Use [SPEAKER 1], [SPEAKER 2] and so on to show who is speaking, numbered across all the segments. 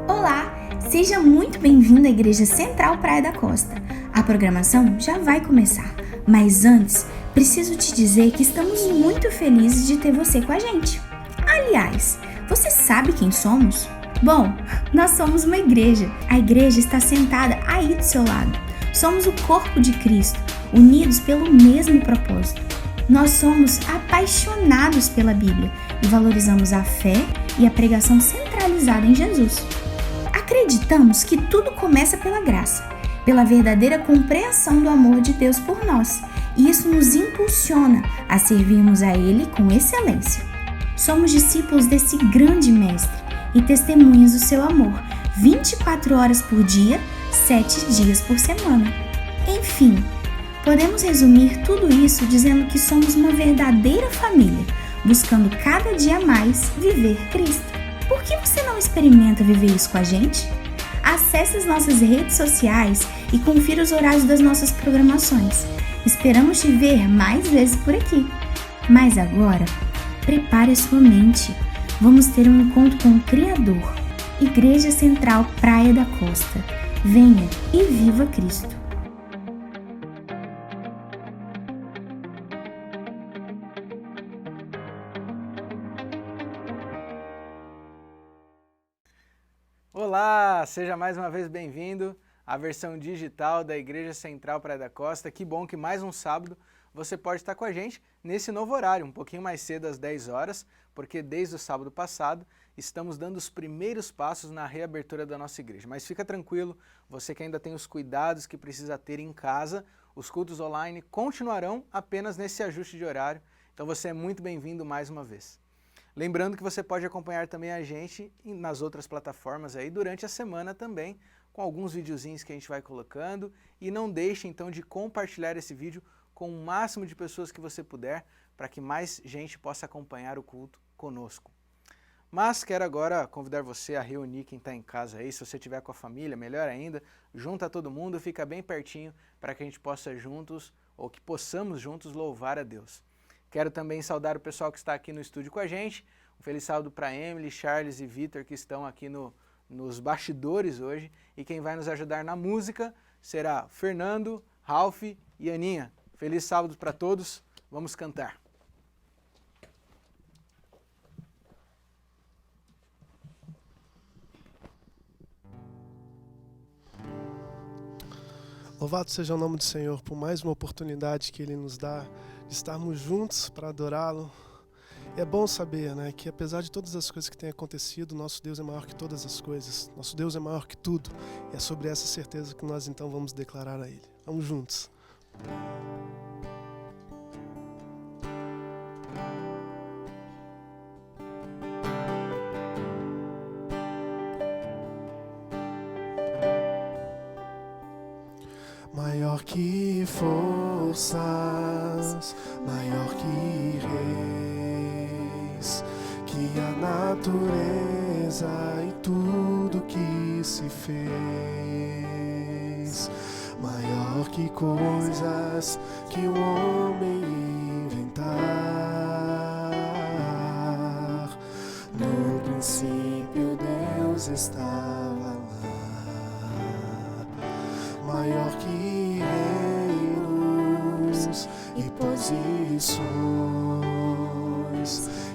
[SPEAKER 1] Olá, seja muito bem-vindo à Igreja Central Praia da Costa. A programação já vai começar, mas antes, preciso te dizer que estamos muito felizes de ter você com a gente. Aliás, você sabe quem somos? Bom, nós somos uma igreja. A igreja está sentada aí do seu lado. Somos o corpo de Cristo, unidos pelo mesmo propósito. Nós somos apaixonados pela Bíblia e valorizamos a fé e a pregação centralizada em Jesus. Acreditamos que tudo começa pela graça, pela verdadeira compreensão do amor de Deus por nós, e isso nos impulsiona a servirmos a Ele com excelência. Somos discípulos desse grande mestre e testemunhas do seu amor, 24 horas por dia, 7 dias por semana. Enfim, podemos resumir tudo isso dizendo que somos uma verdadeira família, buscando cada dia mais viver Cristo. Por que você não experimenta viver isso com a gente? Acesse as nossas redes sociais e confira os horários das nossas programações. Esperamos te ver mais vezes por aqui. Mas agora, prepare a sua mente. Vamos ter um encontro com o Criador. Igreja Central Praia da Costa. Venha e viva Cristo.
[SPEAKER 2] Olá, seja mais uma vez bem-vindo à versão digital da Igreja Central Praia da Costa. Que bom que mais um sábado você pode estar com a gente nesse novo horário, um pouquinho mais cedo às 10 horas, porque desde o sábado passado estamos dando os primeiros passos na reabertura da nossa igreja. Mas fica tranquilo, você que ainda tem os cuidados que precisa ter em casa, os cultos online continuarão apenas nesse ajuste de horário, então você é muito bem-vindo mais uma vez. Lembrando que você pode acompanhar também a gente nas outras plataformas aí durante a semana também, com alguns videozinhos que a gente vai colocando, e não deixe então de compartilhar esse vídeo com o máximo de pessoas que você puder, para que mais gente possa acompanhar o culto conosco. Mas quero agora convidar você a reunir quem está em casa aí, se você estiver com a família, melhor ainda, junta todo mundo, fica bem pertinho para que a gente possa juntos, ou que possamos juntos louvar a Deus. Quero também saudar o pessoal que está aqui no estúdio com a gente. Um feliz sábado para Emily, Charles e Vitor, que estão aqui nos bastidores hoje. E quem vai nos ajudar na música será Fernando, Ralph e Aninha. Feliz sábado para todos. Vamos cantar.
[SPEAKER 3] Louvado seja o nome do Senhor por mais uma oportunidade que Ele nos dá de estarmos juntos para adorá-lo. E é bom saber, né, que apesar de todas as coisas que têm acontecido, nosso Deus é maior que todas as coisas. Nosso Deus é maior que tudo. E é sobre essa certeza que nós então vamos declarar a Ele. Vamos juntos. Maior que forças, maior que reis, que a natureza e tudo que se fez, maior que coisas que o homem inventar. No princípio Deus estava lá. Maior que reinos e posições,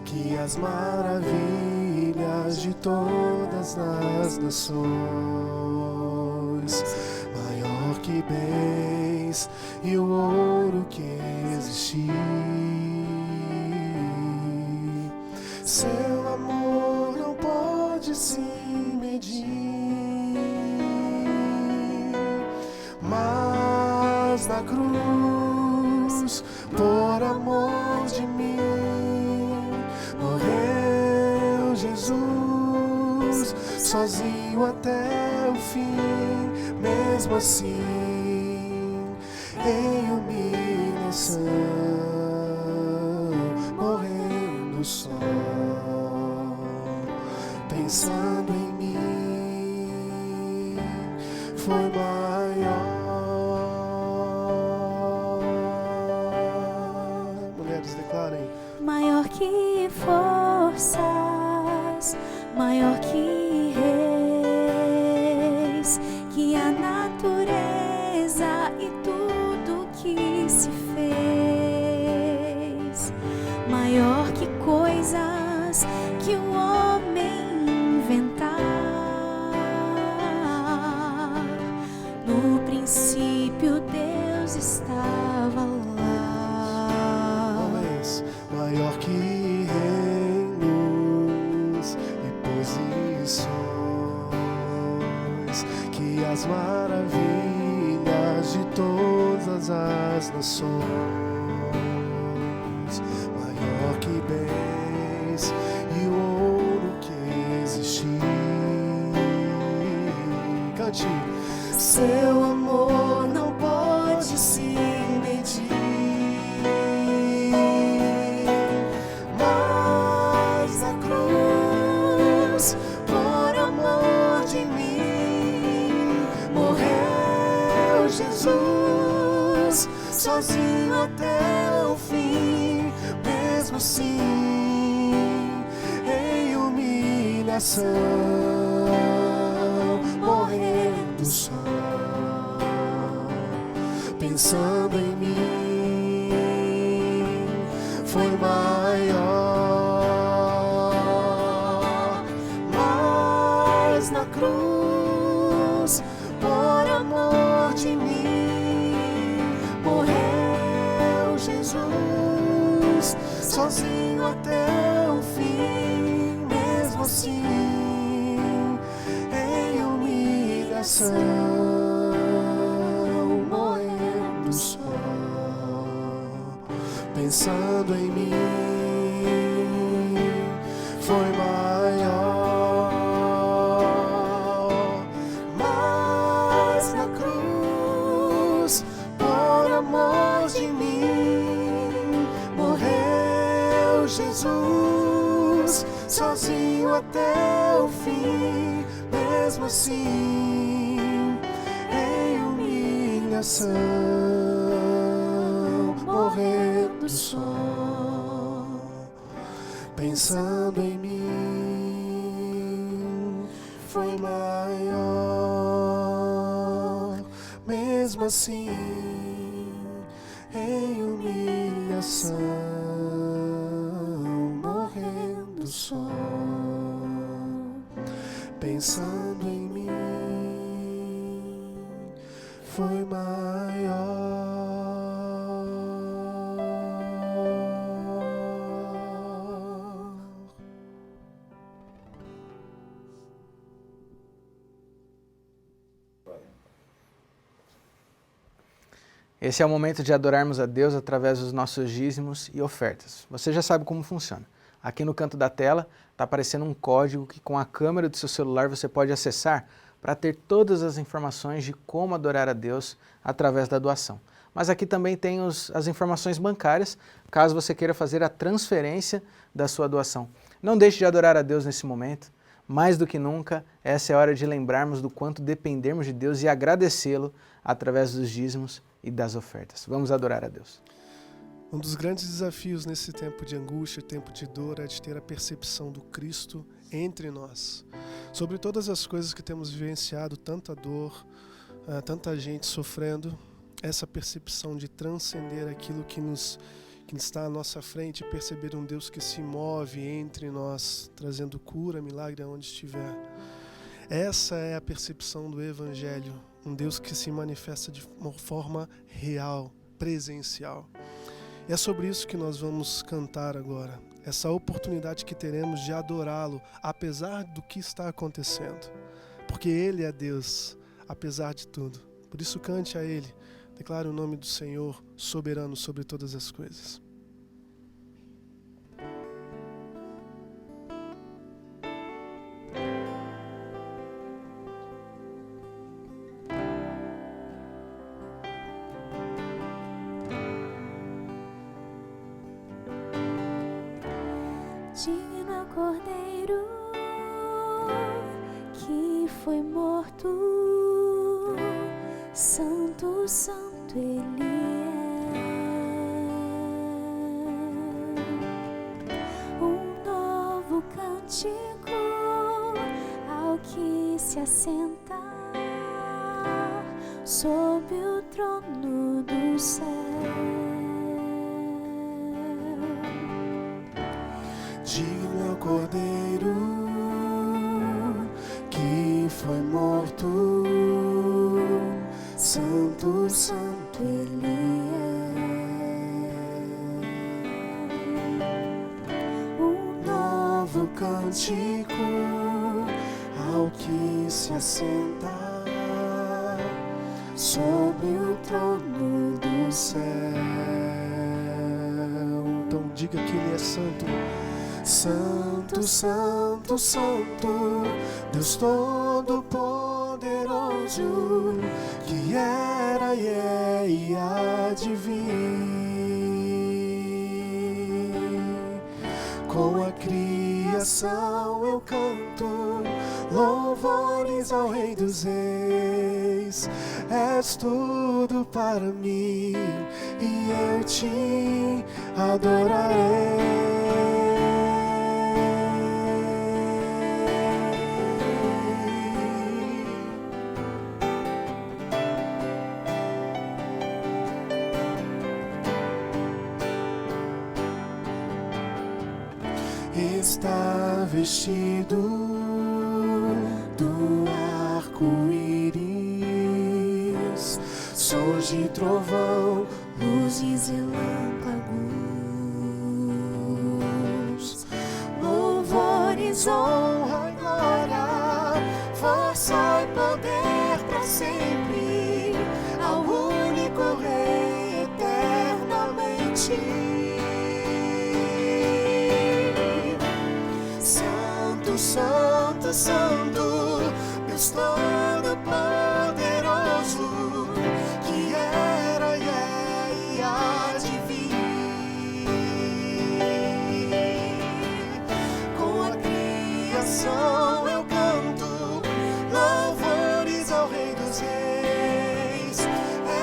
[SPEAKER 3] que as maravilhas de todas as nações. Maior que bens e o ouro que existe. Seu amor não pode se medir. Mas na cruz, por amor de mim, morreu Jesus, sozinho até o fim. Mesmo assim, em humilhação, morrendo só, pensando em mim, foi maior.
[SPEAKER 1] Maior que forças, maior que
[SPEAKER 3] missões, que as maravilhas de todas as nações, maior que bens e o ouro que existir. Cante. Seu amor não pode se medir, mas a cruz, por amor de mim, morreu Jesus, sozinho até o fim, mesmo assim, em humilhação, morrendo só, pensando em mim, foi maior. Mas na cruz, por amor de mim, morreu Jesus, sozinho até o fim, mesmo assim, em humilhação, pensando em mim, foi maior. Mas na cruz, por amor de mim, morreu Jesus, sozinho até o fim, mesmo assim, em humilhação, morrendo só, pensando em mim, foi maior. Mesmo assim, em humilhação, morrendo só, pensando em mim, foi maior.
[SPEAKER 2] Esse é o momento de adorarmos a Deus através dos nossos dízimos e ofertas. Você já sabe como funciona. Aqui no canto da tela está aparecendo um código que com a câmera do seu celular você pode acessar para ter todas as informações de como adorar a Deus através da doação. Mas aqui também tem as informações bancárias, caso você queira fazer a transferência da sua doação. Não deixe de adorar a Deus nesse momento. Mais do que nunca, essa é a hora de lembrarmos do quanto dependemos de Deus e agradecê-lo através dos dízimos e das ofertas. Vamos adorar a Deus.
[SPEAKER 3] Um dos grandes desafios nesse tempo de angústia, tempo de dor, é de ter a percepção do Cristo entre nós. Sobre todas as coisas que temos vivenciado, tanta dor, tanta gente sofrendo, essa percepção de transcender aquilo que está à nossa frente e perceber um Deus que se move entre nós, trazendo cura, milagre aonde estiver. Essa é a percepção do Evangelho, um Deus que se manifesta de uma forma real, presencial. E é sobre isso que nós vamos cantar agora, essa oportunidade que teremos de adorá-lo, apesar do que está acontecendo, porque Ele é Deus, apesar de tudo. Por isso cante a Ele, declare o nome do Senhor, soberano sobre todas as coisas.
[SPEAKER 4] Digno é o Cordeiro que foi morto, Santo, Santo Ele é. Um novo cântico ao que se assenta sob o trono do céu.
[SPEAKER 3] Digno é o Cordeiro que foi morto, Santo, Santo Ele é. Um novo cântico ao que se assenta sobre o trono do céu. Então diga que Ele é santo. Santo, santo, santo, Deus Todo-Poderoso, que era e é e há de vir. Com a criação eu canto louvores ao Rei dos Reis. És tudo para mim e eu te adorarei. Está vestido do arco-íris, sons de trovão, luzes e relâmpagos, louvores, honra e glória, força e poder para sempre, ao único Rei eternamente. Santo, Santo, Deus Todo-Poderoso, que era e é e há de vir. Com a criação eu canto louvores ao Rei dos Reis.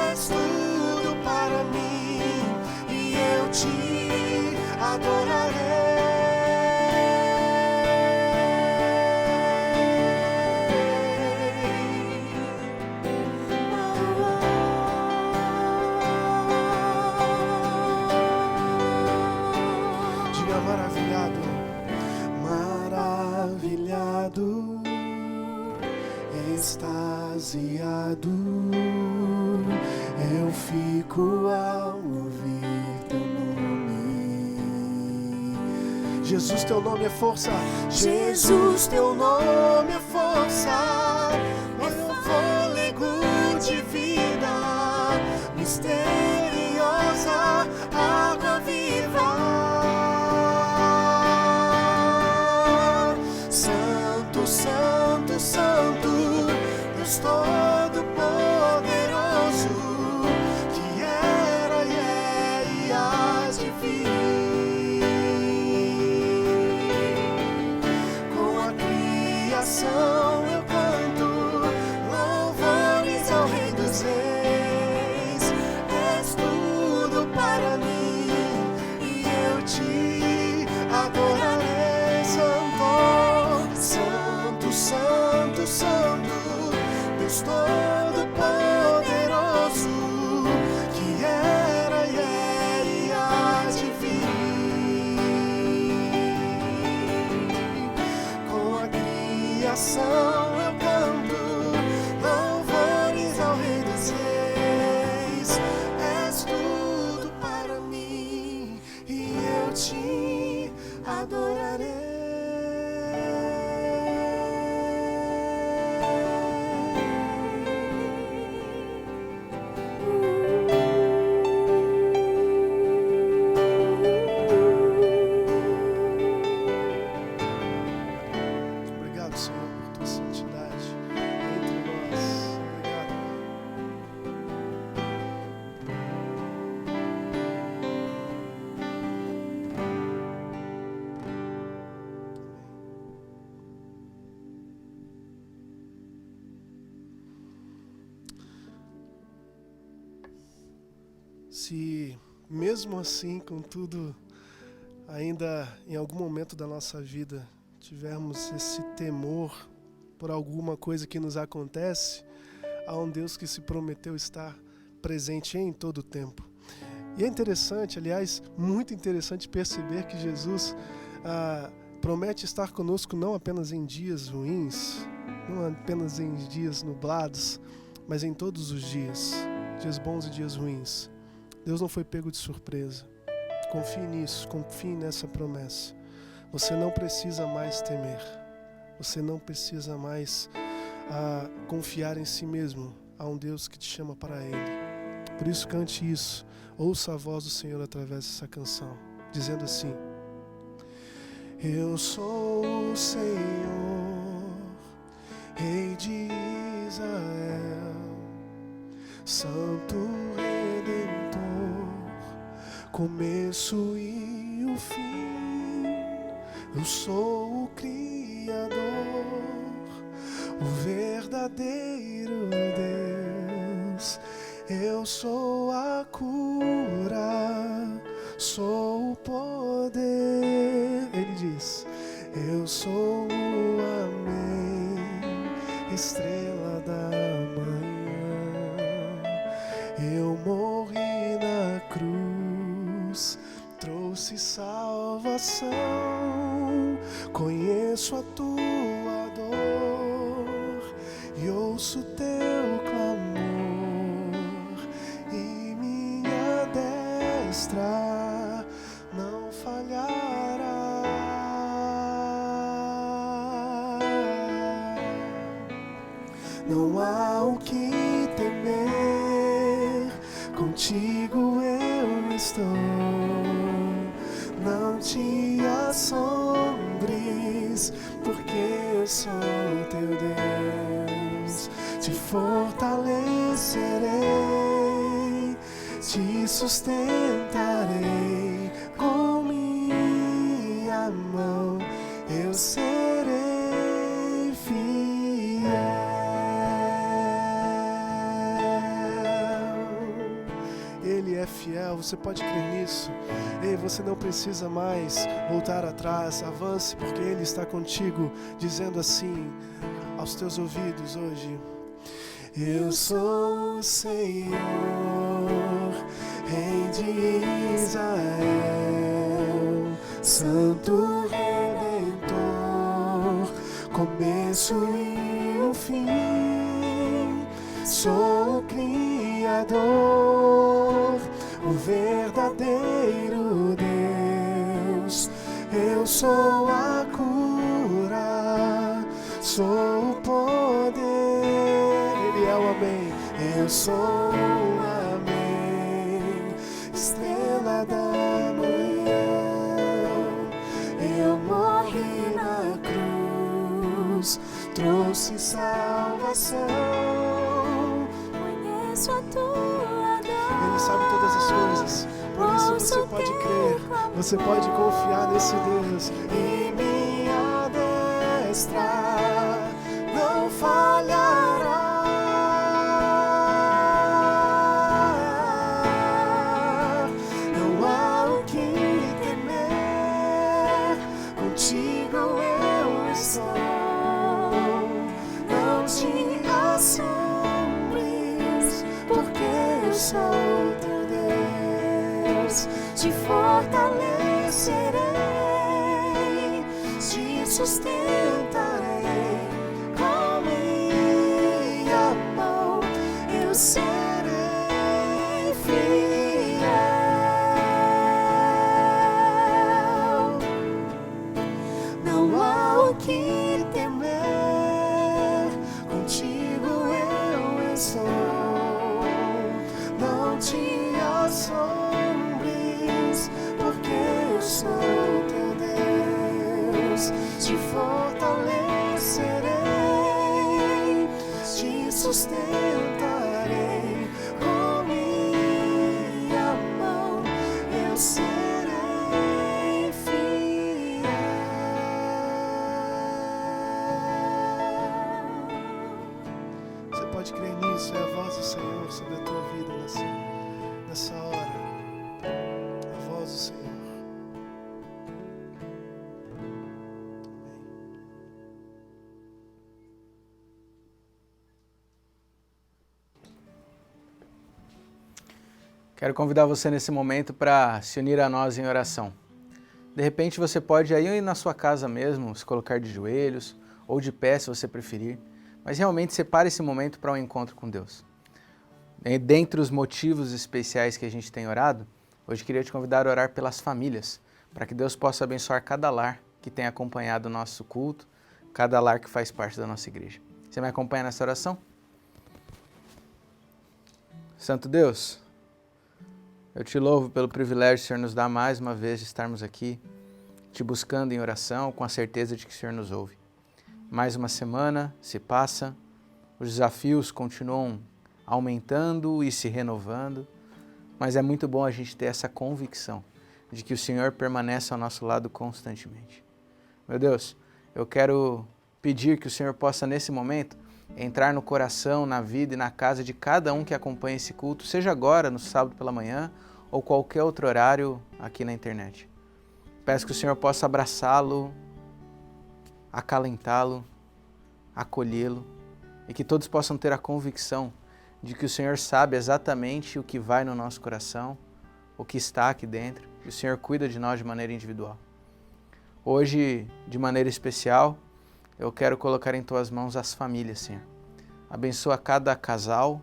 [SPEAKER 3] És tudo para mim e eu te adorarei. Extasiado, eu fico ao ouvir teu nome. Jesus, teu nome é força. Jesus, teu nome é força. Meu fôlego de vida, misteriosa água viva. Santo, Santo, Santo, Deus Todo-Poderoso, que era e é e há de vir. Com a criação eu canto louvores ao Rei dos Reis. És tudo para mim e eu te adorarei. Santo, Santo, Santo, Santo, Deus Todo-Poderoso, que era e é e há de vir. Com a criação eu canto louvores ao Rei dos Reis. És tudo para mim e eu te adorarei. Se mesmo assim, contudo, ainda em algum momento da nossa vida tivermos esse temor por alguma coisa que nos acontece, há um Deus que se prometeu estar presente em todo o tempo. E é interessante, aliás, muito interessante perceber que Jesus promete estar conosco não apenas em dias ruins, não apenas em dias nublados, mas em todos os dias, dias bons e dias ruins. Deus não foi pego de surpresa. Confie nisso, confie nessa promessa. Você não precisa mais temer. Você não precisa mais confiar em si mesmo. Há um Deus que te chama para Ele. Por isso, cante isso. Ouça a voz do Senhor através dessa canção, dizendo assim: Eu sou o Senhor, Rei de Israel, Santo Redentor, começo e o fim. Eu sou o Criador, o verdadeiro Deus. Eu sou a cura, sou o poder. Ele diz: eu sou o amém, estrela da manhã. Eu morri na cruz, trouxe salvação. Conheço a tua dor e ouço teu clamor, e minha destra não falhará. Não há o que temer, contigo eu estou. Não te assombres, porque eu sou teu Deus. Te fortalecerei, te sustentarei com minha mão. Eu serei fiel. Ele é fiel, você pode crer nisso. E você não precisa mais voltar atrás, avance, porque Ele está contigo, dizendo assim aos teus ouvidos hoje: eu sou o Senhor, Rei de Israel, Santo Redentor, começo e o fim. Sou o Criador, o verdadeiro Deus. Eu sou a cura, sou o poder. Ele é o amém. Eu sou o amém, estrela da manhã. Eu morri na cruz, trouxe salvação. Conheço a tua dor. Ele sabe todas as coisas. Por isso você pode crer, você pode confiar nesse Deus. E minha destra não falhará. Não há o que temer, contigo eu estou. Não te assombres, porque eu sou teu Deus. Te fortalecerei, te sustentarei com minha mão. Eu serei fiel. Não há o que temer, contigo eu estou. Não te assombres, porque eu sou teu Deus. Te fortalecerei, te sustentarei com minha mão. Eu serei fiel. Você pode crer nisso, é a voz do Senhor sobre a tua vida nessa hora. A voz do Senhor.
[SPEAKER 2] Quero convidar você nesse momento para se unir a nós em oração. De repente você pode aí na sua casa mesmo, se colocar de joelhos ou de pé se você preferir, mas realmente separe esse momento para um encontro com Deus. Dentre os motivos especiais que a gente tem orado, hoje queria te convidar a orar pelas famílias, para que Deus possa abençoar cada lar que tem acompanhado o nosso culto, cada lar que faz parte da nossa igreja. Você me acompanha nessa oração? Santo Deus, eu te louvo pelo privilégio que o Senhor nos dá mais uma vez de estarmos aqui, te buscando em oração, com a certeza de que o Senhor nos ouve. Mais uma semana se passa, os desafios continuam aumentando e se renovando, mas é muito bom a gente ter essa convicção de que o Senhor permanece ao nosso lado constantemente. Meu Deus, eu quero pedir que o Senhor possa, nesse momento, entrar no coração, na vida e na casa de cada um que acompanha esse culto, seja agora, no sábado pela manhã, ou qualquer outro horário aqui na internet. Peço que o Senhor possa abraçá-lo, acalentá-lo, acolhê-lo, e que todos possam ter a convicção de que o Senhor sabe exatamente o que vai no nosso coração, o que está aqui dentro, e o Senhor cuida de nós de maneira individual. Hoje, de maneira especial, eu quero colocar em Tuas mãos as famílias, Senhor. Abençoa cada casal,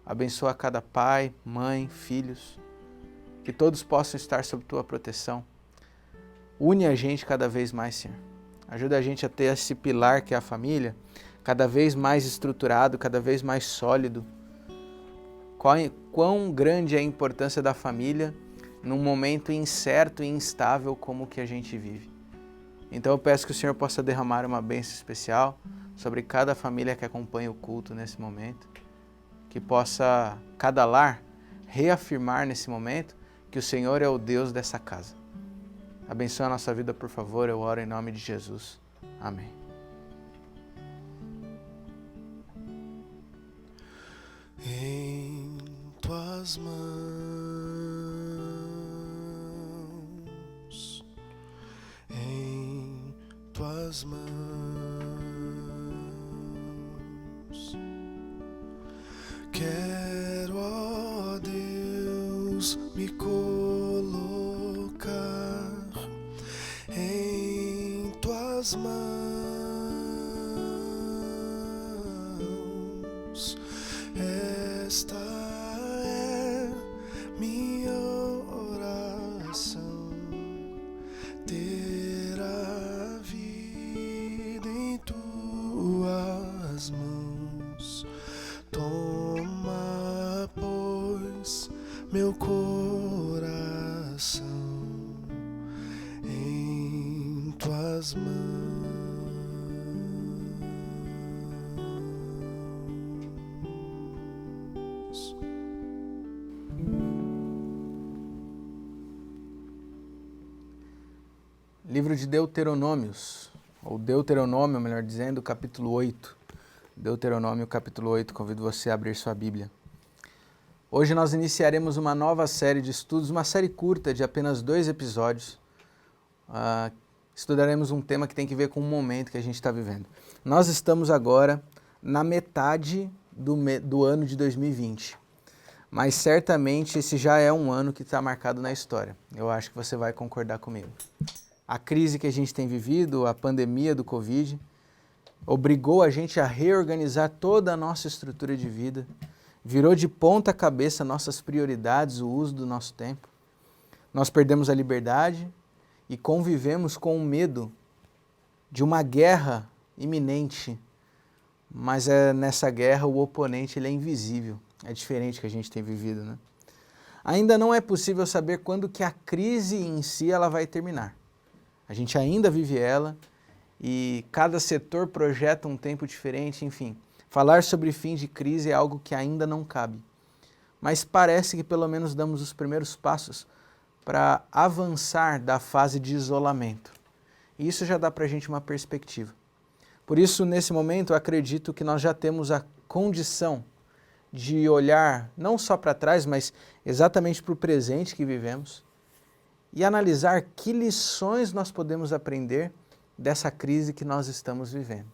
[SPEAKER 2] abençoa cada pai, mãe, filhos, que todos possam estar sob Tua proteção. Une a gente cada vez mais, Senhor. Ajuda a gente a ter esse pilar que é a família, cada vez mais estruturado, cada vez mais sólido. Quão grande é a importância da família num momento incerto e instável como o que a gente vive. Então eu peço que o Senhor possa derramar uma bênção especial sobre cada família que acompanha o culto nesse momento, que possa cada lar reafirmar nesse momento que o Senhor é o Deus dessa casa. Abençoa a nossa vida, por favor, eu oro em nome de Jesus. Amém.
[SPEAKER 3] Em Tuas mãos, em Tuas mãos, quero, ó Deus, me colocar em Tuas mãos. Esta é minha oração, ter a vida em Tuas mãos. Toma, pois, meu coração em Tuas mãos.
[SPEAKER 2] Livro de Deuteronômios, ou Deuteronômio, melhor dizendo, capítulo 8. Deuteronômio, capítulo 8, convido você a abrir sua Bíblia. Hoje nós iniciaremos uma nova série de estudos, uma série curta de apenas 2 episódios. Estudaremos um tema que tem que ver com o momento que a gente está vivendo. Nós estamos agora na metade do ano de 2020, mas certamente esse já é um ano que está marcado na história. Eu acho que você vai concordar comigo. A crise que a gente tem vivido, a pandemia do Covid, obrigou a gente a reorganizar toda a nossa estrutura de vida, virou de ponta cabeça nossas prioridades, o uso do nosso tempo. Nós perdemos a liberdade e convivemos com o medo de uma guerra iminente, mas nessa guerra o oponente ele é invisível, é diferente que a gente tem vivido, né? Ainda não é possível saber quando que a crise em si ela vai terminar. A gente ainda vive ela e cada setor projeta um tempo diferente, enfim. Falar sobre fim de crise é algo que ainda não cabe. Mas parece que pelo menos damos os primeiros passos para avançar da fase de isolamento. E isso já dá para a gente uma perspectiva. Por isso, nesse momento, eu acredito que nós já temos a condição de olhar não só para trás, mas exatamente para o presente que vivemos e analisar que lições nós podemos aprender dessa crise que nós estamos vivendo.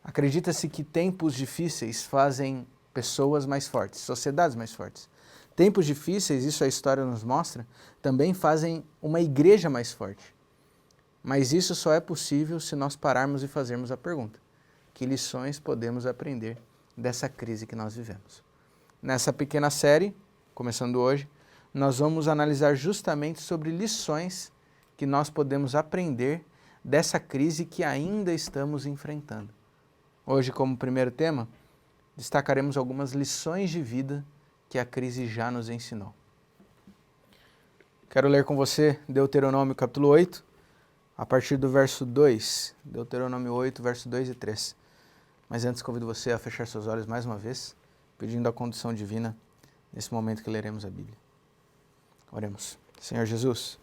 [SPEAKER 2] Acredita-se que tempos difíceis fazem pessoas mais fortes, sociedades mais fortes. Tempos difíceis, isso a história nos mostra, também fazem uma igreja mais forte. Mas isso só é possível se nós pararmos e fazermos a pergunta: que lições podemos aprender dessa crise que nós vivemos? Nessa pequena série, começando hoje, nós vamos analisar justamente sobre lições que nós podemos aprender dessa crise que ainda estamos enfrentando. Hoje, como primeiro tema, destacaremos algumas lições de vida que a crise já nos ensinou. Quero ler com você Deuteronômio capítulo 8, a partir do verso 2. Deuteronômio 8, verso 2 e 3. Mas antes convido você a fechar seus olhos mais uma vez, pedindo a condução divina nesse momento que leremos a Bíblia. Oremos. Senhor Jesus,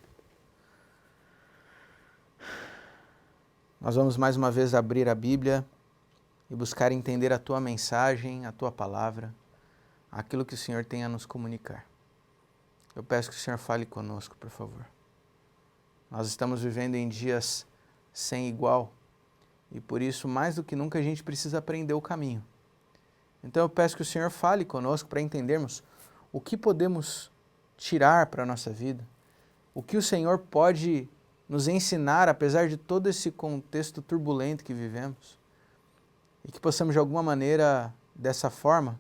[SPEAKER 2] nós vamos mais uma vez abrir a Bíblia e buscar entender a Tua mensagem, a Tua palavra, aquilo que o Senhor tem a nos comunicar. Eu peço que o Senhor fale conosco, por favor. Nós estamos vivendo em dias sem igual e por isso, mais do que nunca, a gente precisa aprender o caminho. Então eu peço que o Senhor fale conosco para entendermos o que podemos tirar para a nossa vida, o que o Senhor pode nos ensinar, apesar de todo esse contexto turbulento que vivemos, e que possamos de alguma maneira, dessa forma,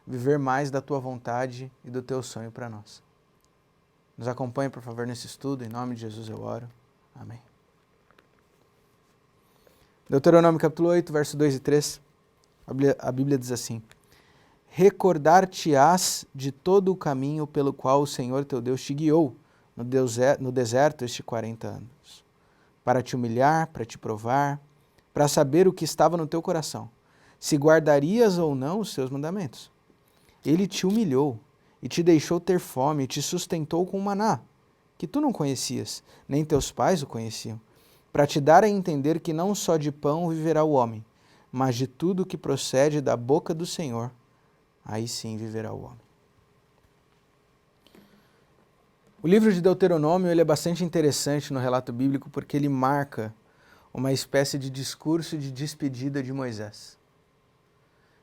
[SPEAKER 2] viver mais da Tua vontade e do Teu sonho para nós. Nos acompanhe, por favor, nesse estudo. Em nome de Jesus eu oro. Amém. Deuteronômio capítulo 8, verso 2 e 3. A Bíblia diz assim: recordar-te-ás de todo o caminho pelo qual o Senhor teu Deus te guiou no deserto estes 40 anos, para te humilhar, para te provar, para saber o que estava no teu coração, se guardarias ou não os seus mandamentos. Ele te humilhou e te deixou ter fome e te sustentou com maná, que tu não conhecias, nem teus pais o conheciam, para te dar a entender que não só de pão viverá o homem, mas de tudo que procede da boca do Senhor, aí sim viverá o homem. O livro de Deuteronômio ele é bastante interessante no relato bíblico porque ele marca uma espécie de discurso de despedida de Moisés.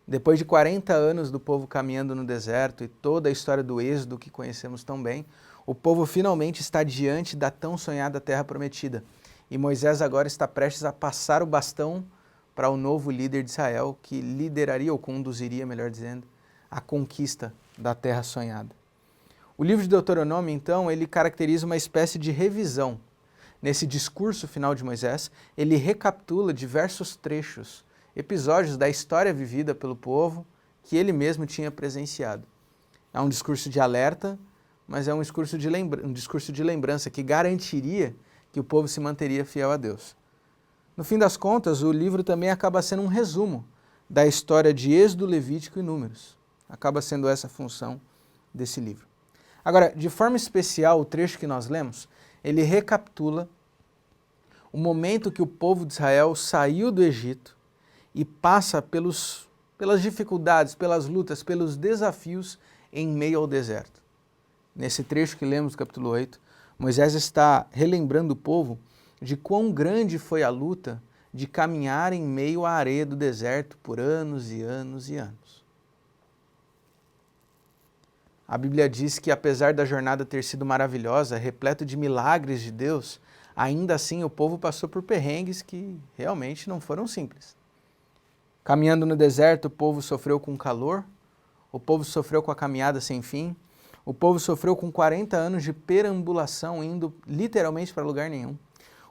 [SPEAKER 2] Depois de 40 anos do povo caminhando no deserto e toda a história do êxodo que conhecemos tão bem, o povo finalmente está diante da tão sonhada terra prometida. E Moisés agora está prestes a passar o bastão para o novo líder de Israel, que lideraria ou conduziria, melhor dizendo, a conquista da terra sonhada. O livro de Deuteronômio, então, ele caracteriza uma espécie de revisão. Nesse discurso final de Moisés, ele recapitula diversos trechos, episódios da história vivida pelo povo que ele mesmo tinha presenciado. É um discurso de alerta, mas é um discurso de lembrança que garantiria que o povo se manteria fiel a Deus. No fim das contas, o livro também acaba sendo um resumo da história de Êxodo, Levítico e Números. Acaba sendo essa a função desse livro. Agora, de forma especial, o trecho que nós lemos, ele recapitula o momento que o povo de Israel saiu do Egito e passa pelas dificuldades, pelas lutas, pelos desafios em meio ao deserto. Nesse trecho que lemos do capítulo 8, Moisés está relembrando o povo de quão grande foi a luta de caminhar em meio à areia do deserto por anos e anos e anos. A Bíblia diz que apesar da jornada ter sido maravilhosa, repleto de milagres de Deus, ainda assim o povo passou por perrengues que realmente não foram simples. Caminhando no deserto, o povo sofreu com calor, o povo sofreu com a caminhada sem fim, o povo sofreu com 40 anos de perambulação, indo literalmente para lugar nenhum.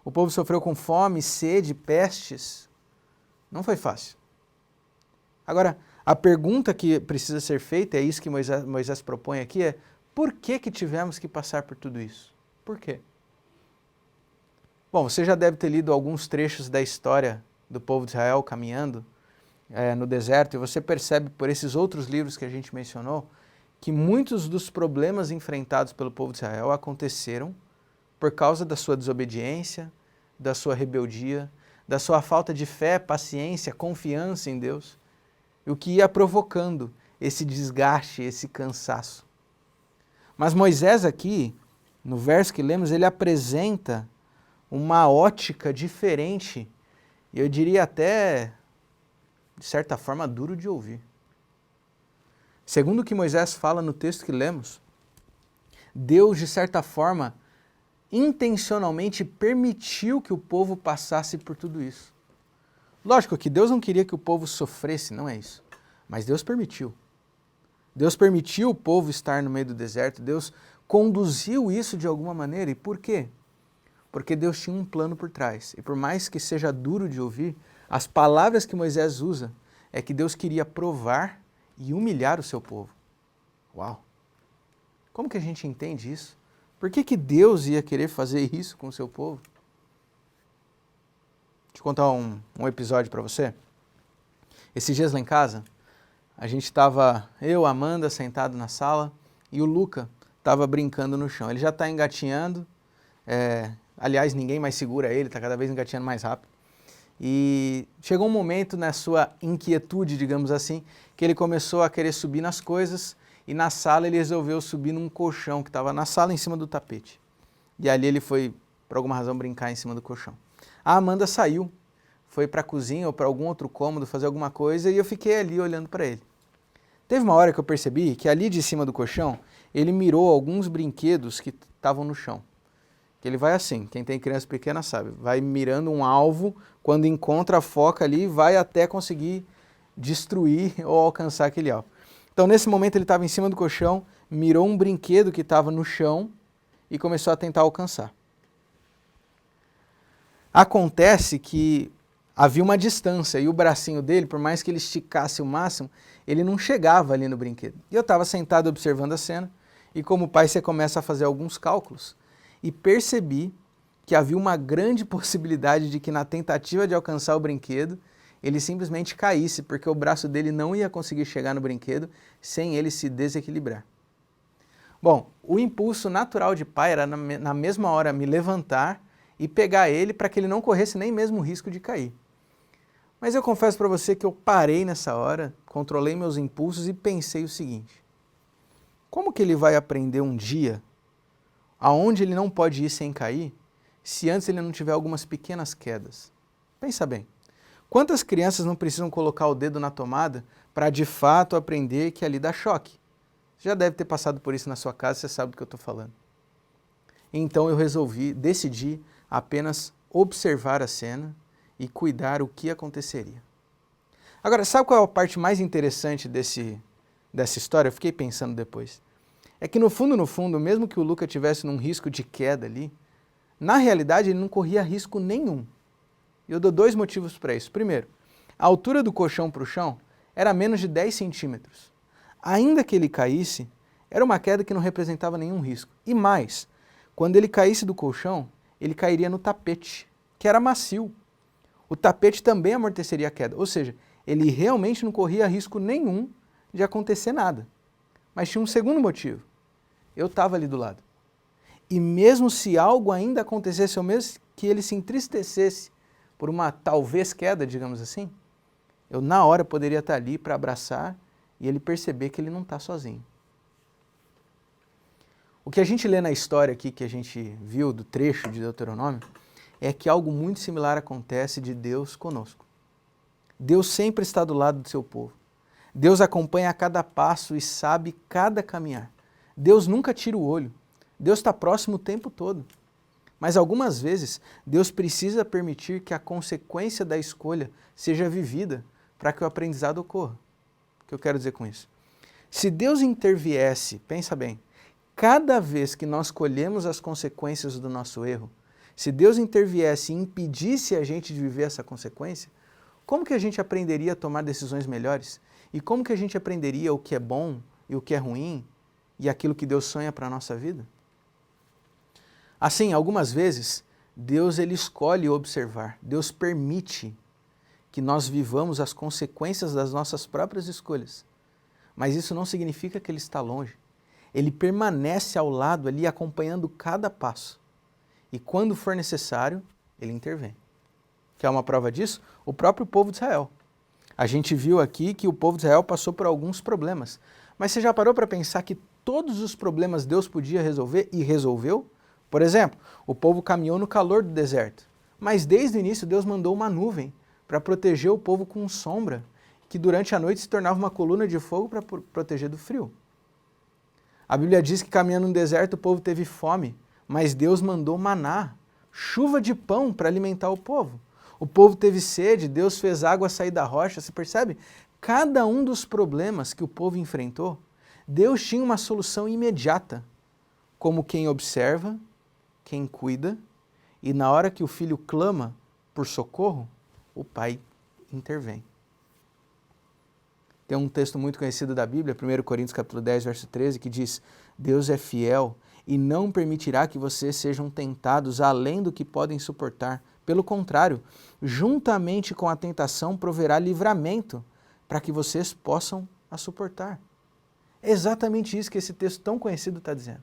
[SPEAKER 2] O povo sofreu com fome, sede, pestes. Não foi fácil. Agora, a pergunta que precisa ser feita, é isso que Moisés propõe aqui, é por que tivemos que passar por tudo isso? Por quê? Bom, você já deve ter lido alguns trechos da história do povo de Israel caminhando no deserto, e você percebe por esses outros livros que a gente mencionou, que muitos dos problemas enfrentados pelo povo de Israel aconteceram por causa da sua desobediência, da sua rebeldia, da sua falta de fé, paciência, confiança em Deus, e o que ia provocando esse desgaste, esse cansaço. Mas Moisés aqui, no verso que lemos, ele apresenta uma ótica diferente, e eu diria até, de certa forma, duro de ouvir. Segundo o que Moisés fala no texto que lemos, Deus, de certa forma, intencionalmente permitiu que o povo passasse por tudo isso. Lógico que Deus não queria que o povo sofresse, não é isso. Mas Deus permitiu. Deus permitiu o povo estar no meio do deserto, Deus conduziu isso de alguma maneira. E por quê? Porque Deus tinha um plano por trás. E por mais que seja duro de ouvir, as palavras que Moisés usa é que Deus queria provar e humilhar o seu povo. Uau! Como que a gente entende isso? Por que Deus ia querer fazer isso com o seu povo? Deixa eu contar um episódio para você. Esses dias lá em casa, a gente estava, eu, a Amanda, sentado na sala e o Luca estava brincando no chão. Ele já está engatinhando, aliás, ninguém mais segura ele, está cada vez engatinhando mais rápido. E chegou um momento na sua inquietude, digamos assim, que ele começou a querer subir nas coisas e na sala ele resolveu subir num colchão que estava na sala em cima do tapete. E ali ele foi, por alguma razão, brincar em cima do colchão. A Amanda saiu, foi para a cozinha ou para algum outro cômodo fazer alguma coisa e eu fiquei ali olhando para ele. Teve uma hora que eu percebi que ali de cima do colchão ele mirou alguns brinquedos que estavam no chão. Que ele vai assim, quem tem criança pequena sabe, vai mirando um alvo, quando encontra a foca ali, vai até conseguir destruir ou alcançar aquele alvo. Então nesse momento ele estava em cima do colchão, mirou um brinquedo que estava no chão e começou a tentar alcançar. Acontece que havia uma distância e o bracinho dele, por mais que ele esticasse o máximo, ele não chegava ali no brinquedo. E eu estava sentado observando a cena e como pai você começa a fazer alguns cálculos e percebi que havia uma grande possibilidade de que na tentativa de alcançar o brinquedo, ele simplesmente caísse, porque o braço dele não ia conseguir chegar no brinquedo sem ele se desequilibrar. Bom, o impulso natural de pai era na mesma hora me levantar e pegar ele para que ele não corresse nem mesmo o risco de cair. Mas eu confesso para você que eu parei nessa hora, controlei meus impulsos e pensei o seguinte: como que ele vai aprender um dia aonde ele não pode ir sem cair, se antes ele não tiver algumas pequenas quedas? Pensa bem, quantas crianças não precisam colocar o dedo na tomada para de fato aprender que ali dá choque? Você já deve ter passado por isso na sua casa, você sabe do que eu estou falando. Então eu decidi apenas observar a cena e cuidar o que aconteceria. Agora, sabe qual é a parte mais interessante dessa história? Eu fiquei pensando depois. É que no fundo, mesmo que o Luca tivesse num risco de queda ali, na realidade ele não corria risco nenhum. E eu dou 2 motivos para isso. Primeiro, a altura do colchão para o chão era menos de 10 centímetros. Ainda que ele caísse, era uma queda que não representava nenhum risco. E mais, quando ele caísse do colchão, ele cairia no tapete, que era macio. O tapete também amorteceria a queda, ou seja, ele realmente não corria risco nenhum de acontecer nada. Mas tinha um segundo motivo. Eu estava ali do lado. E mesmo se algo ainda acontecesse, ou mesmo que ele se entristecesse por uma talvez queda, digamos assim, eu na hora poderia estar ali para abraçar e ele perceber que ele não está sozinho. O que a gente lê na história aqui, que a gente viu do trecho de Deuteronômio, é que algo muito similar acontece de Deus conosco. Deus sempre está do lado do seu povo. Deus acompanha a cada passo e sabe cada caminhar. Deus nunca tira o olho. Deus está próximo o tempo todo. Mas algumas vezes, Deus precisa permitir que a consequência da escolha seja vivida para que o aprendizado ocorra. O que eu quero dizer com isso? Se Deus interviesse, pensa bem, cada vez que nós colhemos as consequências do nosso erro, se Deus interviesse e impedisse a gente de viver essa consequência, como que a gente aprenderia a tomar decisões melhores? E como que a gente aprenderia o que é bom e o que é ruim e aquilo que Deus sonha para a nossa vida? Assim, algumas vezes, Deus ele escolhe observar, Deus permite que nós vivamos as consequências das nossas próprias escolhas. Mas isso não significa que Ele está longe. Ele permanece ao lado ali, acompanhando cada passo. E quando for necessário, Ele intervém. Quer uma prova disso? O próprio povo de Israel. A gente viu aqui que o povo de Israel passou por alguns problemas. Mas você já parou para pensar que todos os problemas Deus podia resolver e resolveu? Por exemplo, o povo caminhou no calor do deserto. Mas desde o início Deus mandou uma nuvem para proteger o povo com sombra, que durante a noite se tornava uma coluna de fogo para proteger do frio. A Bíblia diz que caminhando no deserto o povo teve fome, mas Deus mandou maná, chuva de pão para alimentar o povo. O povo teve sede, Deus fez água sair da rocha, você percebe? Cada um dos problemas que o povo enfrentou, Deus tinha uma solução imediata, como quem observa, quem cuida e na hora que o filho clama por socorro, o pai intervém. Tem um texto muito conhecido da Bíblia, 1 Coríntios capítulo 10, verso 13, que diz: Deus é fiel e não permitirá que vocês sejam tentados além do que podem suportar. Pelo contrário, juntamente com a tentação proverá livramento para que vocês possam a suportar. É exatamente isso que esse texto tão conhecido está dizendo.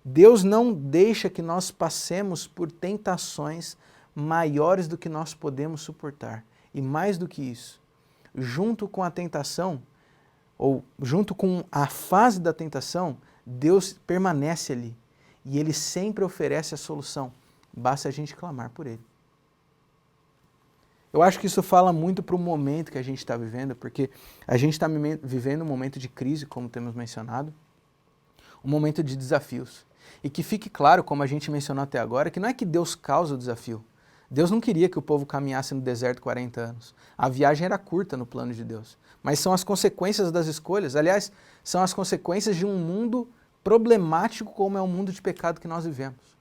[SPEAKER 2] Deus não deixa que nós passemos por tentações maiores do que nós podemos suportar. E mais do que isso, junto com a tentação, ou junto com a fase da tentação, Deus permanece ali. E Ele sempre oferece a solução. Basta a gente clamar por Ele. Eu acho que isso fala muito para o momento que a gente está vivendo, porque a gente está vivendo um momento de crise, como temos mencionado, um momento de desafios. E que fique claro, como a gente mencionou até agora, que não é que Deus causa o desafio. Deus não queria que o povo caminhasse no deserto 40 anos. A viagem era curta no plano de Deus. Mas são as consequências das escolhas. Aliás, são as consequências de um mundo problemático como é o mundo de pecado que nós vivemos.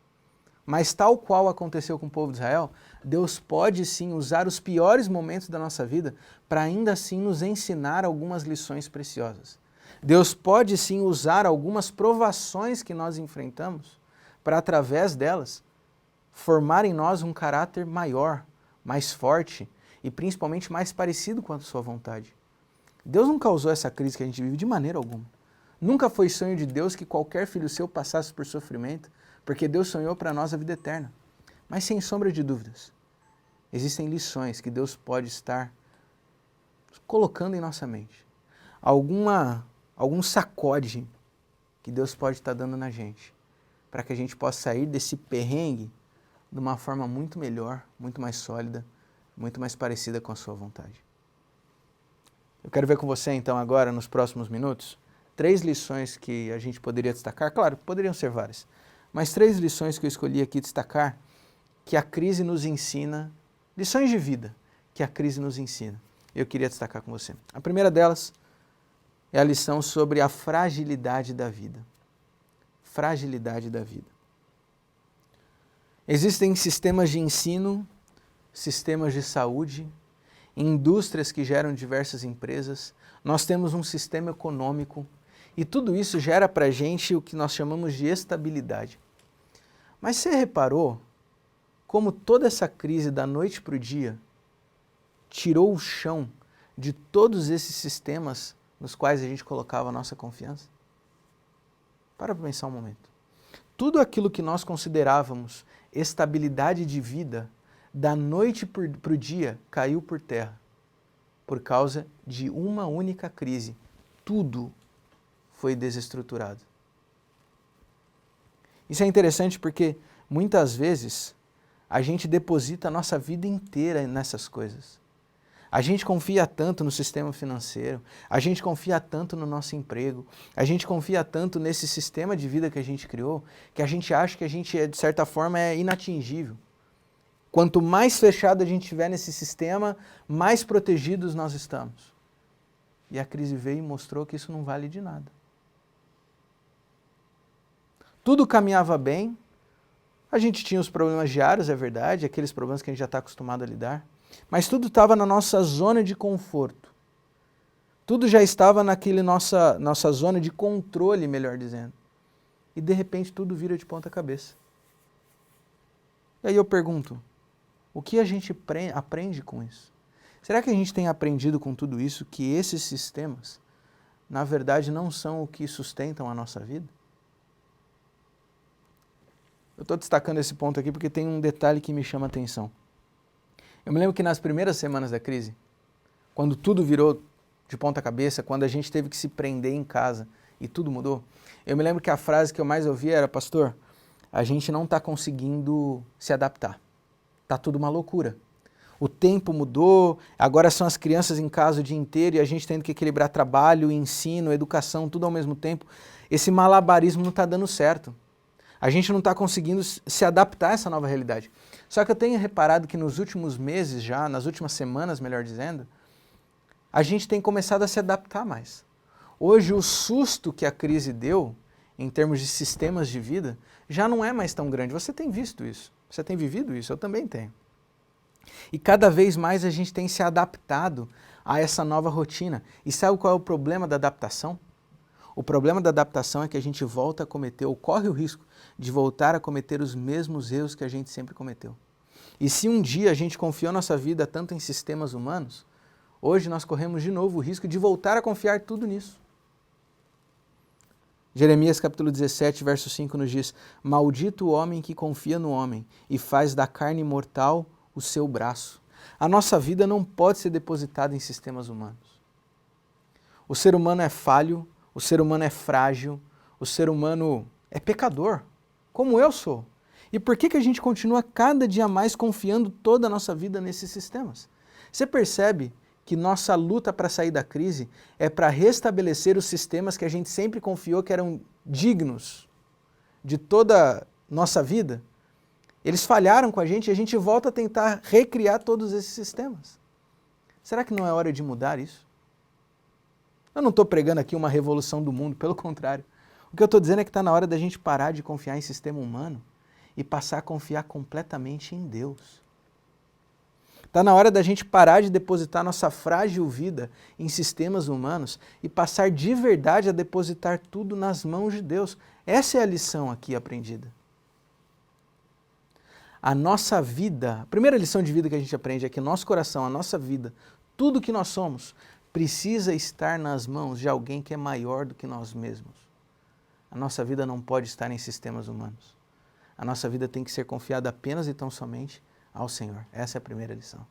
[SPEAKER 2] Mas tal qual aconteceu com o povo de Israel, Deus pode sim usar os piores momentos da nossa vida para ainda assim nos ensinar algumas lições preciosas. Deus pode sim usar algumas provações que nós enfrentamos para, através delas, formar em nós um caráter maior, mais forte e principalmente mais parecido com a sua vontade. Deus não causou essa crise que a gente vive de maneira alguma. Nunca foi sonho de Deus que qualquer filho seu passasse por sofrimento, porque Deus sonhou para nós a vida eterna. Mas sem sombra de dúvidas, existem lições que Deus pode estar colocando em nossa mente. Algum sacode que Deus pode estar dando na gente, para que a gente possa sair desse perrengue de uma forma muito melhor, muito mais sólida, muito mais parecida com a sua vontade. Eu quero ver com você então agora, nos próximos minutos, 3 lições que a gente poderia destacar. Claro, poderiam ser várias, mas 3 lições que eu escolhi aqui destacar, que a crise nos ensina, lições de vida que a crise nos ensina. Eu queria destacar com você. A primeira delas é a lição sobre a fragilidade da vida. Fragilidade da vida. Existem sistemas de ensino, sistemas de saúde, indústrias que geram diversas empresas, nós temos um sistema econômico e tudo isso gera para a gente o que nós chamamos de estabilidade. Mas você reparou como toda essa crise da noite para o dia tirou o chão de todos esses sistemas nos quais a gente colocava a nossa confiança? Para pensar um momento. Tudo aquilo que nós considerávamos estabilidade de vida, da noite para o dia, caiu por terra, por causa de uma única crise. Tudo foi desestruturado. Isso é interessante porque, muitas vezes, a gente deposita a nossa vida inteira nessas coisas. A gente confia tanto no sistema financeiro, a gente confia tanto no nosso emprego, a gente confia tanto nesse sistema de vida que a gente criou, que a gente acha que a gente, de certa forma, é inatingível. Quanto mais fechado a gente estiver nesse sistema, mais protegidos nós estamos. E a crise veio e mostrou que isso não vale de nada. Tudo caminhava bem, a gente tinha os problemas diários, é verdade, aqueles problemas que a gente já está acostumado a lidar, mas tudo estava na nossa zona de conforto. Tudo já estava naquele nossa zona de controle, melhor dizendo. E de repente tudo vira de ponta cabeça. E aí eu pergunto, o que a gente aprende com isso? Será que a gente tem aprendido com tudo isso que esses sistemas, na verdade, não são o que sustentam a nossa vida? Eu estou destacando esse ponto aqui porque tem um detalhe que me chama a atenção. Eu me lembro que nas primeiras semanas da crise, quando tudo virou de ponta cabeça, quando a gente teve que se prender em casa e tudo mudou, eu me lembro que a frase que eu mais ouvia era: pastor, a gente não está conseguindo se adaptar. Está tudo uma loucura. O tempo mudou, agora são as crianças em casa o dia inteiro e a gente tendo que equilibrar trabalho, ensino, educação, tudo ao mesmo tempo. Esse malabarismo não está dando certo. A gente não está conseguindo se adaptar a essa nova realidade. Só que eu tenho reparado que nos últimos meses já, nas últimas semanas, melhor dizendo, a gente tem começado a se adaptar mais. Hoje o susto que a crise deu, em termos de sistemas de vida, já não é mais tão grande. Você tem visto isso. Você tem vivido isso? Eu também tenho. E cada vez mais a gente tem se adaptado a essa nova rotina. E sabe qual é o problema da adaptação? O problema da adaptação é que a gente volta a cometer, ou corre o risco de voltar a cometer os mesmos erros que a gente sempre cometeu. E se um dia a gente confiou nossa vida tanto em sistemas humanos, hoje nós corremos de novo o risco de voltar a confiar tudo nisso. Jeremias capítulo 17, verso 5 nos diz: maldito o homem que confia no homem e faz da carne mortal o seu braço. A nossa vida não pode ser depositada em sistemas humanos. O ser humano é falho, o ser humano é frágil, o ser humano é pecador, como eu sou. E por que a gente continua cada dia mais confiando toda a nossa vida nesses sistemas? Você percebe que nossa luta para sair da crise é para restabelecer os sistemas que a gente sempre confiou que eram dignos de toda a nossa vida? Eles falharam com a gente e a gente volta a tentar recriar todos esses sistemas. Será que não é hora de mudar isso? Eu não estou pregando aqui uma revolução do mundo, pelo contrário. O que eu estou dizendo é que está na hora da gente parar de confiar em sistema humano e passar a confiar completamente em Deus. Está na hora da gente parar de depositar nossa frágil vida em sistemas humanos e passar de verdade a depositar tudo nas mãos de Deus. Essa é a lição aqui aprendida. A nossa vida, a primeira lição de vida que a gente aprende é que nosso coração, a nossa vida, tudo que nós somos, precisa estar nas mãos de alguém que é maior do que nós mesmos. A nossa vida não pode estar em sistemas humanos. A nossa vida tem que ser confiada apenas e tão somente ao Senhor. Essa é a primeira lição.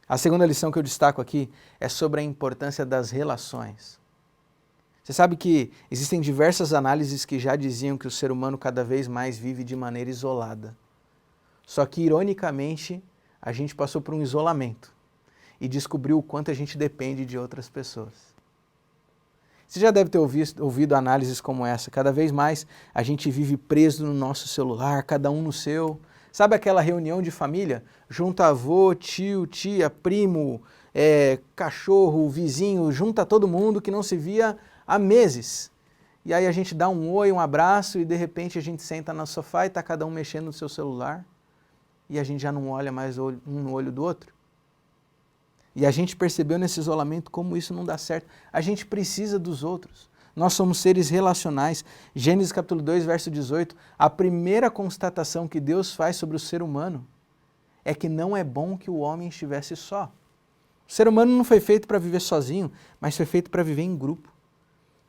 [SPEAKER 2] A segunda lição que eu destaco aqui é sobre a importância das relações. Você sabe que existem diversas análises que já diziam que o ser humano cada vez mais vive de maneira isolada. Só que, ironicamente, a gente passou por um isolamento e descobriu o quanto a gente depende de outras pessoas. Você já deve ter ouvido análises como essa. Cada vez mais a gente vive preso no nosso celular, cada um no seu. Sabe aquela reunião de família? Junta avô, tio, tia, primo, cachorro, vizinho, junta todo mundo que não se via há meses. E aí a gente dá um oi, um abraço e de repente a gente senta no sofá e está cada um mexendo no seu celular e a gente já não olha mais um no olho do outro. E a gente percebeu nesse isolamento como isso não dá certo. A gente precisa dos outros. Nós somos seres relacionais. Gênesis capítulo 2, verso 18, a primeira constatação que Deus faz sobre o ser humano é que não é bom que o homem estivesse só. O ser humano não foi feito para viver sozinho, mas foi feito para viver em grupo.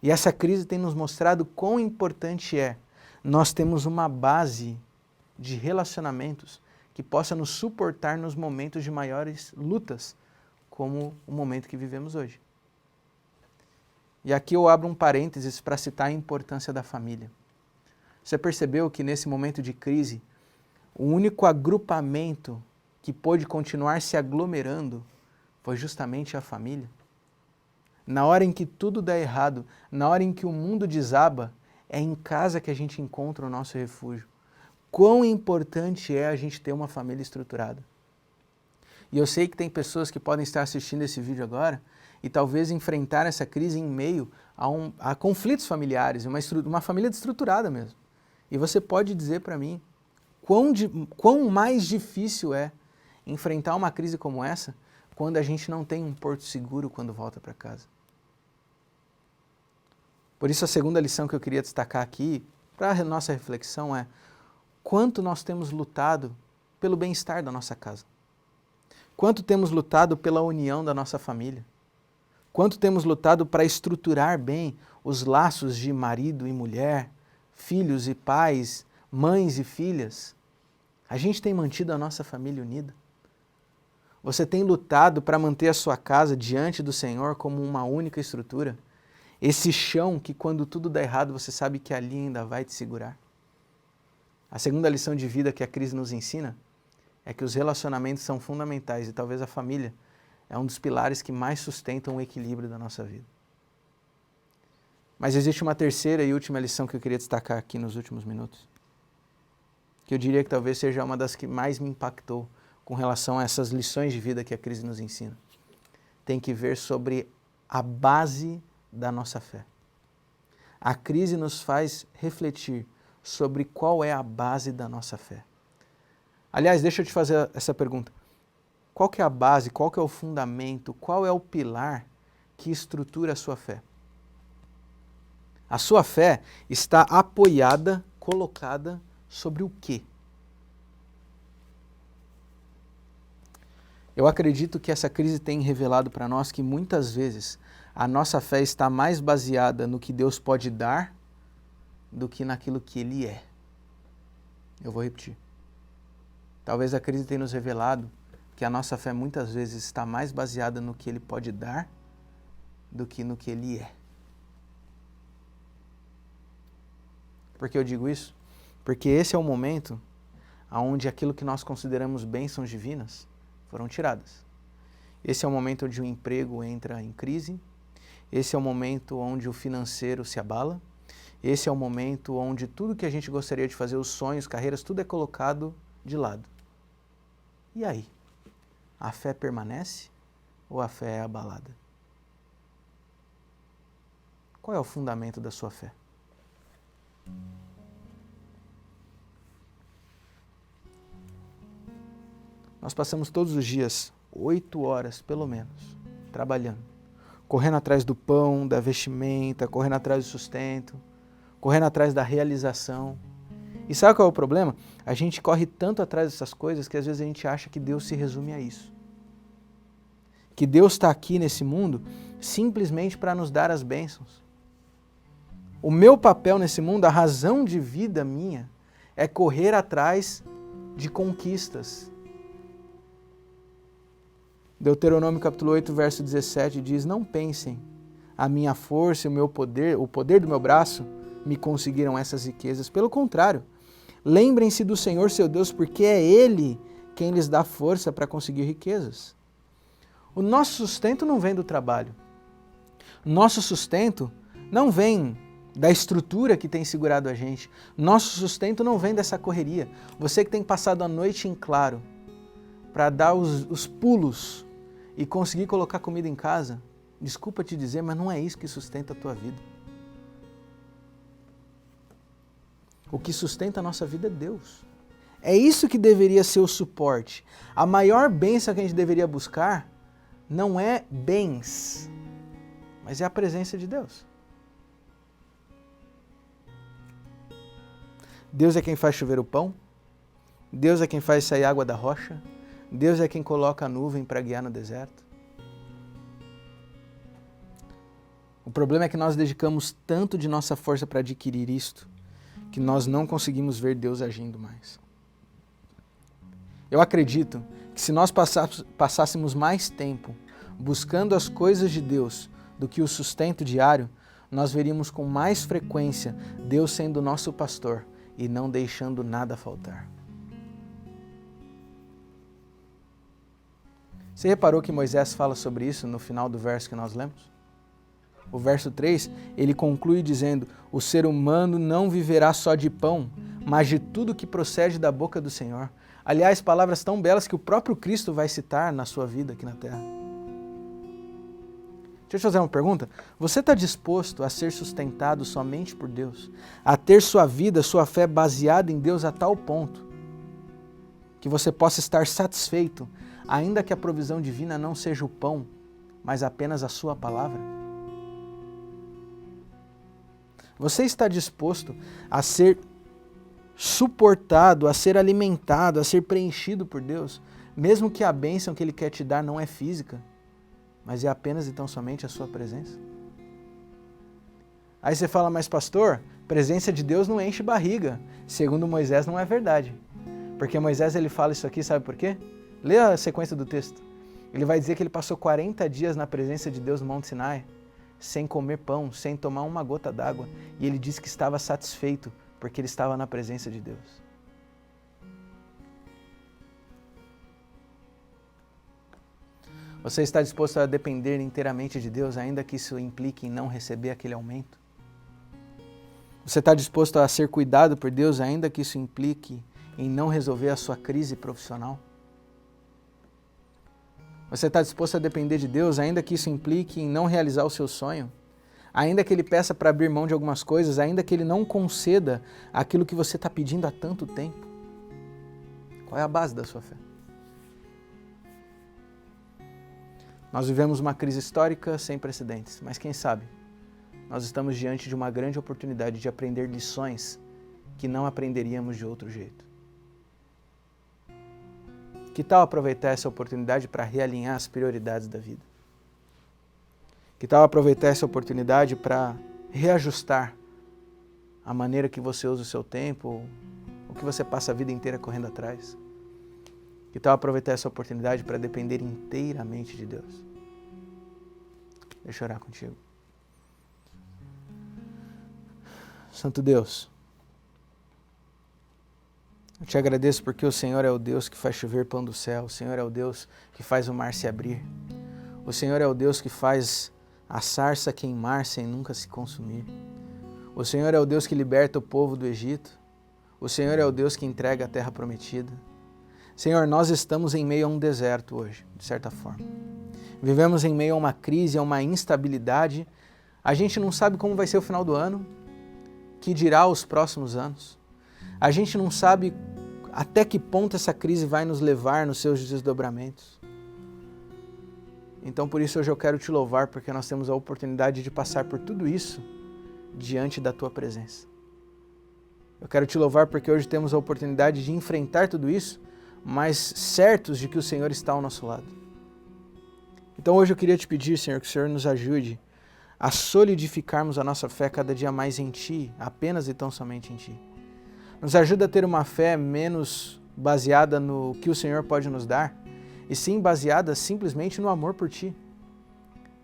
[SPEAKER 2] E essa crise tem nos mostrado quão importante é nós termos uma base de relacionamentos que possa nos suportar nos momentos de maiores lutas, como o momento que vivemos hoje. E aqui eu abro um parênteses para citar a importância da família. Você percebeu que nesse momento de crise, o único agrupamento que pôde continuar se aglomerando foi justamente a família? Na hora em que tudo dá errado, na hora em que o mundo desaba, é em casa que a gente encontra o nosso refúgio. Quão importante é a gente ter uma família estruturada. E eu sei que tem pessoas que podem estar assistindo esse vídeo agora e talvez enfrentar essa crise em meio a conflitos familiares, uma família desestruturada mesmo. E você pode dizer para mim quão mais difícil é enfrentar uma crise como essa quando a gente não tem um porto seguro quando volta para casa. Por isso a segunda lição que eu queria destacar aqui, para a nossa reflexão, é quanto nós temos lutado pelo bem-estar da nossa casa. Quanto temos lutado pela união da nossa família? Quanto temos lutado para estruturar bem os laços de marido e mulher, filhos e pais, mães e filhas? A gente tem mantido a nossa família unida? Você tem lutado para manter a sua casa diante do Senhor como uma única estrutura? Esse chão que quando tudo dá errado você sabe que ali ainda vai te segurar? A segunda lição de vida que a crise nos ensina é que os relacionamentos são fundamentais e talvez a família é um dos pilares que mais sustentam o equilíbrio da nossa vida. Mas existe uma terceira e última lição que eu queria destacar aqui nos últimos minutos, que eu diria que talvez seja uma das que mais me impactou com relação a essas lições de vida que a crise nos ensina. Tem que ver sobre a base da nossa fé. A crise nos faz refletir sobre qual é a base da nossa fé. Aliás, deixa eu te fazer essa pergunta. Qual que é a base, qual que é o fundamento, qual é o pilar que estrutura a sua fé? A sua fé está apoiada, colocada sobre o quê? Eu acredito que essa crise tem revelado para nós que muitas vezes a nossa fé está mais baseada no que Deus pode dar do que naquilo que Ele é. Eu vou repetir. Talvez a crise tenha nos revelado que a nossa fé muitas vezes está mais baseada no que Ele pode dar do que no que Ele é. Por que eu digo isso? Porque esse é o momento onde aquilo que nós consideramos bênçãos divinas foram tiradas. Esse é o momento onde o emprego entra em crise. Esse é o momento onde o financeiro se abala. Esse é o momento onde tudo que a gente gostaria de fazer, os sonhos, carreiras, tudo é colocado de lado. E aí? A fé permanece ou a fé é abalada? Qual é o fundamento da sua fé? Nós passamos todos os dias 8 horas, pelo menos, trabalhando, correndo atrás do pão, da vestimenta, correndo atrás do sustento, correndo atrás da realização. E sabe qual é o problema? A gente corre tanto atrás dessas coisas que às vezes a gente acha que Deus se resume a isso. Que Deus está aqui nesse mundo simplesmente para nos dar as bênçãos. O meu papel nesse mundo, a razão de vida minha, é correr atrás de conquistas. Deuteronômio capítulo 8, verso 17 diz: não pensem, a minha força e o poder do meu braço me conseguiram essas riquezas. Pelo contrário, lembrem-se do Senhor seu Deus, porque é Ele quem lhes dá força para conseguir riquezas. O nosso sustento não vem do trabalho. O nosso sustento não vem da estrutura que tem segurado a gente. Nosso sustento não vem dessa correria. Você que tem passado a noite em claro para dar os pulos e conseguir colocar comida em casa, desculpa te dizer, mas não é isso que sustenta a tua vida. O que sustenta a nossa vida é Deus. É isso que deveria ser o suporte. A maior bênção que a gente deveria buscar não é bens, mas é a presença de Deus. Deus é quem faz chover o pão, Deus é quem faz sair água da rocha, Deus é quem coloca a nuvem para guiar no deserto. O problema é que nós dedicamos tanto de nossa força para adquirir isto, que nós não conseguimos ver Deus agindo mais. Eu acredito que se nós passássemos mais tempo buscando as coisas de Deus do que o sustento diário, nós veríamos com mais frequência Deus sendo nosso pastor e não deixando nada faltar. Você reparou que Moisés fala sobre isso no final do verso que nós lemos? O verso 3, ele conclui dizendo: o ser humano não viverá só de pão, mas de tudo que procede da boca do Senhor. Aliás, palavras tão belas que o próprio Cristo vai citar na sua vida aqui na terra. Deixa eu te fazer uma pergunta. Você está disposto a ser sustentado somente por Deus? A ter sua vida, sua fé baseada em Deus a tal ponto que você possa estar satisfeito, ainda que a provisão divina não seja o pão, mas apenas a sua palavra? Você está disposto a ser suportado, a ser alimentado, a ser preenchido por Deus, mesmo que a bênção que Ele quer te dar não é física, mas é apenas e tão somente a sua presença? Aí você fala: mas pastor, presença de Deus não enche barriga. Segundo Moisés não é verdade. Porque Moisés ele fala isso aqui, sabe por quê? Lê a sequência do texto. Ele vai dizer que ele passou 40 dias na presença de Deus no Monte Sinai, sem comer pão, sem tomar uma gota d'água. E ele disse que estava satisfeito, porque ele estava na presença de Deus. Você está disposto a depender inteiramente de Deus, ainda que isso implique em não receber aquele aumento? Você está disposto a ser cuidado por Deus, ainda que isso implique em não resolver a sua crise profissional? Você está disposto a depender de Deus, ainda que isso implique em não realizar o seu sonho? Ainda que Ele peça para abrir mão de algumas coisas, ainda que Ele não conceda aquilo que você está pedindo há tanto tempo? Qual é a base da sua fé? Nós vivemos uma crise histórica sem precedentes, mas quem sabe nós estamos diante de uma grande oportunidade de aprender lições que não aprenderíamos de outro jeito. Que tal aproveitar essa oportunidade para realinhar as prioridades da vida? Que tal aproveitar essa oportunidade para reajustar a maneira que você usa o seu tempo, ou que você passa a vida inteira correndo atrás? Que tal aproveitar essa oportunidade para depender inteiramente de Deus? Deixa eu orar contigo. Santo Deus, eu te agradeço porque o Senhor é o Deus que faz chover pão do céu, o Senhor é o Deus que faz o mar se abrir, o Senhor é o Deus que faz a sarça queimar sem nunca se consumir, o Senhor é o Deus que liberta o povo do Egito, o Senhor é o Deus que entrega a terra prometida. Senhor, nós estamos em meio a um deserto hoje, de certa forma. Vivemos em meio a uma crise, a uma instabilidade. A gente não sabe como vai ser o final do ano, que dirá os próximos anos. A gente não sabe até que ponto essa crise vai nos levar nos seus desdobramentos. Então, por isso, hoje eu quero te louvar, porque nós temos a oportunidade de passar por tudo isso diante da tua presença. Eu quero te louvar porque hoje temos a oportunidade de enfrentar tudo isso, mas certos de que o Senhor está ao nosso lado. Então hoje eu queria te pedir, Senhor, que o Senhor nos ajude a solidificarmos a nossa fé cada dia mais em Ti, apenas e tão somente em Ti. Nos ajuda a ter uma fé menos baseada no que o Senhor pode nos dar, e sim baseada simplesmente no amor por Ti.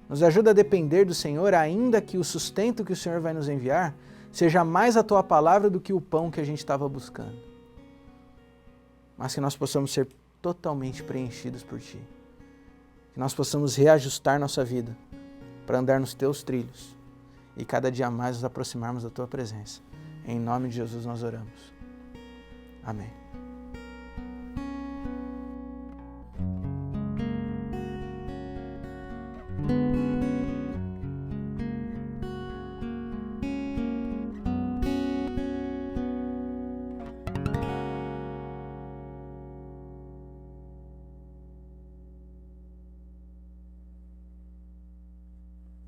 [SPEAKER 2] Nos ajuda a depender do Senhor, ainda que o sustento que o Senhor vai nos enviar seja mais a Tua palavra do que o pão que a gente estava buscando. Mas que nós possamos ser totalmente preenchidos por Ti. Que nós possamos reajustar nossa vida para andar nos Teus trilhos e cada dia mais nos aproximarmos da Tua presença. Em nome de Jesus nós oramos. Amém.